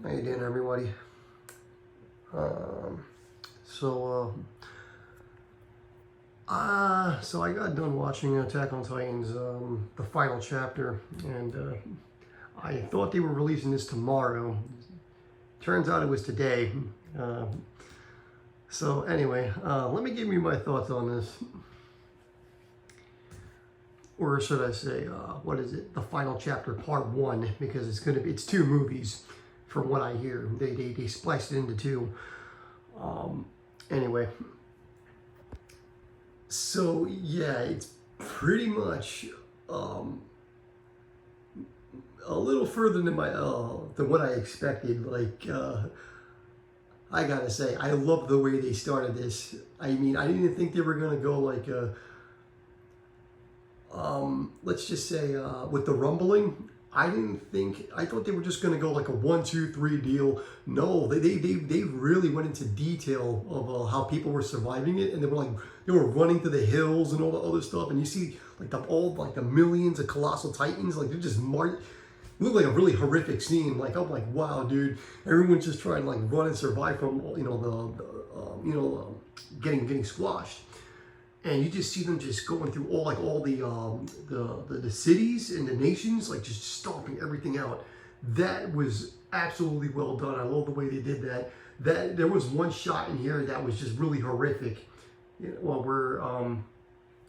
How you doing, everybody? Um, so, so I got done watching Attack on Titans, the final chapter, and I thought they were releasing this tomorrow. Turns out it was today. So anyway, let me give you my thoughts on this. Or should I say, what is it? The final chapter, part 1, because it's 2 movies, from what I hear. They spliced it into 2. Anyway, so yeah, it's pretty much a little further than than what I expected. Like, I gotta say, I love the way they started this. I mean, I didn't think they were gonna go like let's just say with the rumbling. I thought they were just going to go like a 1, 2, 3 deal. No, they really went into detail of how people were surviving it, and they were running to the hills and all the other stuff. And you see like the millions of colossal titans, like they're just look like a really horrific scene. Like I'm like, wow, dude, everyone's just trying to like run and survive from getting squashed. And you just see them just going through all the cities and the nations, like just stomping everything out. That was absolutely well done. I love the way they did that. There was one shot in here that was just really horrific. Where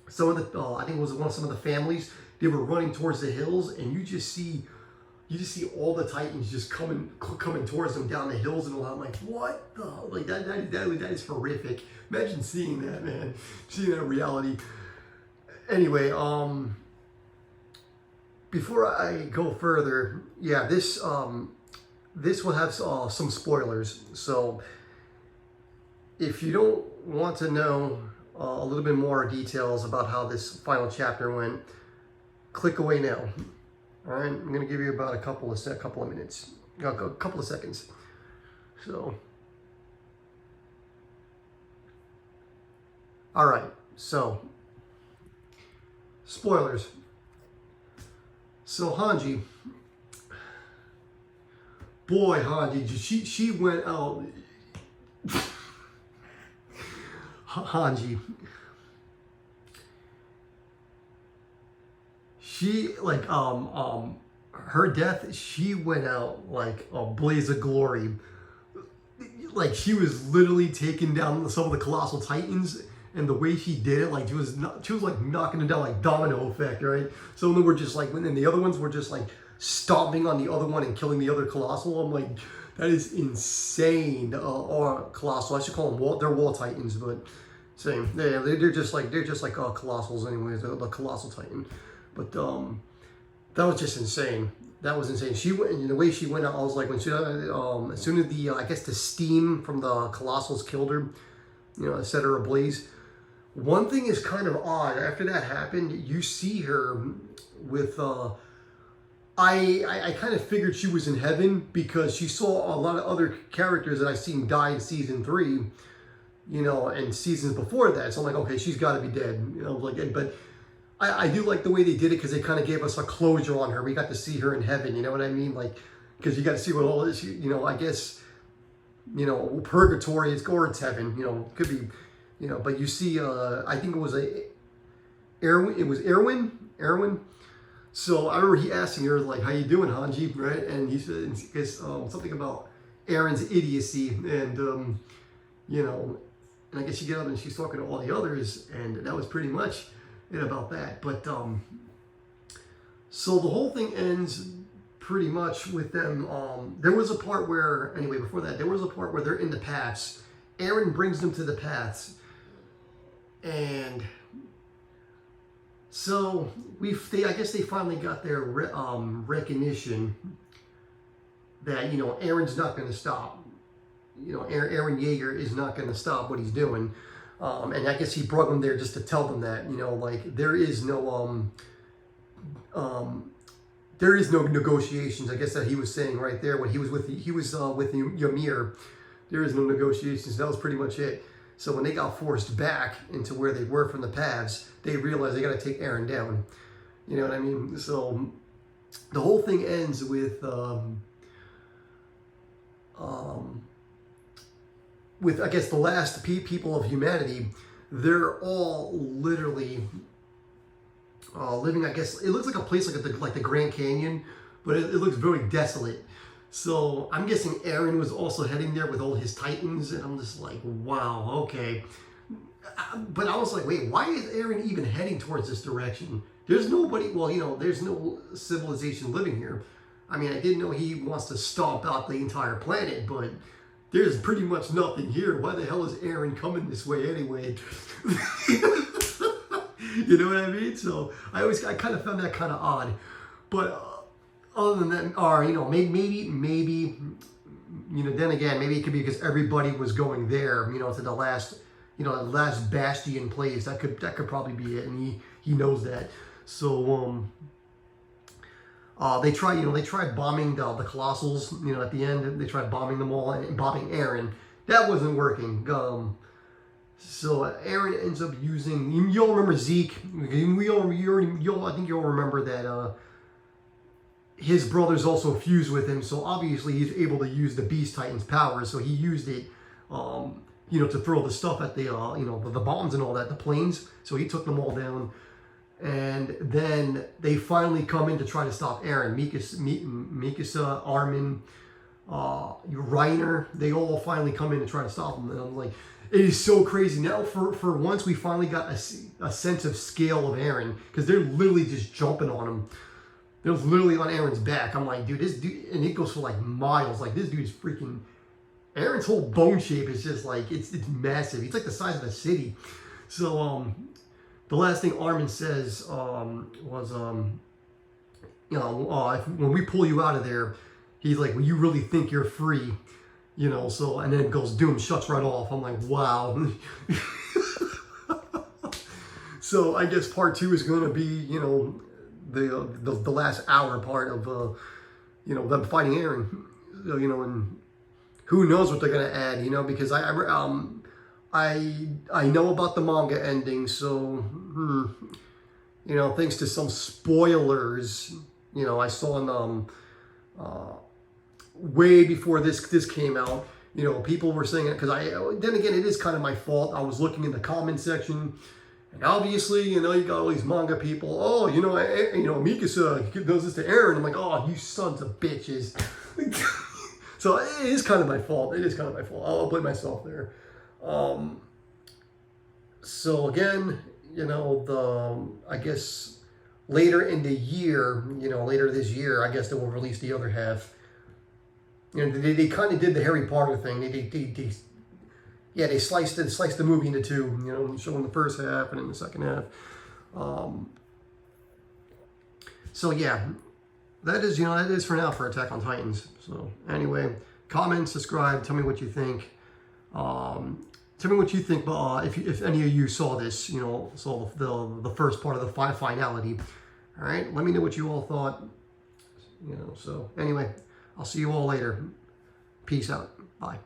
some of the I think it was some of the families, they were running towards the hills, and you just see all the titans just coming towards them down the hills and all that. I'm like, what the, like that is horrific. Imagine seeing that, man. Seeing that in reality. Anyway, before I go further, yeah, this will have some spoilers. So if you don't want to know a little bit more details about how this final chapter went, click away now. All right, I'm gonna give you about a couple of minutes, a couple of seconds. So, all right. So, spoilers. So Hanji, boy, Hanji, she went out. Hanji. She her death, she went out like a blaze of glory. Like she was literally taking down some of the colossal titans, and the way she did it, like she was like knocking them down like domino effect, right? Some of them were just like, and the other ones were just like stomping on the other one and killing the other colossal. I'm like, that is insane. Or colossal, I should call them they're wall titans, but same. Yeah, they're just like colossals anyways. The colossal titan. But that was just insane. That was insane. She went, and the way she went out, I was like, when she, as soon as the, I guess the steam from the colossals killed her, set her ablaze. One thing is kind of odd. After that happened, you see her with, I kind of figured she was in heaven because she saw a lot of other characters that I've seen die in season 3, and seasons before that. So I'm like, okay, she's got to be dead. But I do like the way they did it because they kind of gave us a closure on her. We got to see her in heaven, you know what I mean? Like, because you got to see what all this, I guess, purgatory is, or it's heaven, could be, but you see, I think it was Erwin. So I remember he asking her, like, how you doing, Hanji, right? And he said, something about Aaron's idiocy, and, and I guess she get up and she's talking to all the others, and that was pretty much about that. But so the whole thing ends pretty much with them. There was a part where, anyway, before that, there was a part where they're in the paths. Aaron brings them to the paths, and so I guess they finally got their recognition that Aaron's not going to stop. Aaron Yeager is not going to stop what he's doing. And I guess he brought them there just to tell them that, like there is no negotiations. I guess that he was saying right there when he was with Ymir, there is no negotiations. That was pretty much it. So when they got forced back into where they were from the paths, they realized they got to take Aaron down. You know what I mean? So the whole thing ends with with I guess the last people of humanity, they're all literally living. I guess it looks like a place like the Grand Canyon, but it looks very desolate. So I'm guessing Aaron was also heading there with all his Titans, and I'm just like, wow, okay. But I was like, wait, why is Aaron even heading towards this direction? There's nobody, well, you know, there's no civilization living here. I mean, I didn't know he wants to stomp out the entire planet, but there's pretty much nothing here. Why the hell is Aaron coming this way anyway? You know what I mean? So I kind of found that kind of odd. But other than that, or, you know, maybe, you know, then again, maybe it could be because everybody was going there, you know, to the last, you know, the last bastion place. That could probably be it, and he knows that. So they tried bombing the Colossals. You know, at the end they tried bombing them all and bombing Aaron. That wasn't working. So Aaron ends up using. You'll remember Zeke. I think you'll remember that his brothers also fused with him. So obviously he's able to use the Beast Titan's power. So he used it. You know, to throw the stuff at the, you know, the bombs and all that, the planes. So he took them all down. And then they finally come in to try to stop Aaron. Mikasa, Armin, Reiner, they all finally come in to try to stop him. And I'm like, it is so crazy. Now, for once, we finally got a sense of scale of Aaron, because they're literally just jumping on him. They're literally on Aaron's back. I'm like, dude, this dude, and it goes for like miles. Like, this dude is freaking... Aaron's whole bone shape is just like, it's massive. He's like the size of a city. So the last thing Armin says was, you know, when we pull you out of there, he's like, well, you really think you're free, you know? So, and then it goes, doom, shuts right off. I'm like, wow. So I guess part 2 is going to be, you know, the last hour part of, you know, them fighting Aaron, you know, and who knows what they're gonna add, you know? Because I know about the manga ending, so you know, thanks to some spoilers, you know, I saw in way before this came out, you know, people were saying it because then again, it is kind of my fault. I was looking in the comment section, and obviously, you know, you got all these manga people. Oh, you know, Mikasa does this to Aaron. I'm like, oh, you sons of bitches. So it is kind of my fault. It is kind of my fault. I'll blame myself there. So again, you know, I guess later in the year, you know, later this year, I guess they will release the other half. You know, they kind of did the Harry Potter thing. They sliced the movie into 2. You know, showing the first half and then the second half. So yeah. That is, you know, that is for now for Attack on Titans. So anyway, comment, subscribe, tell me what you think. Tell me what you think if any of you saw this, you know, saw the first part of the finality. All right, let me know what you all thought. You know, so anyway, I'll see you all later. Peace out. Bye.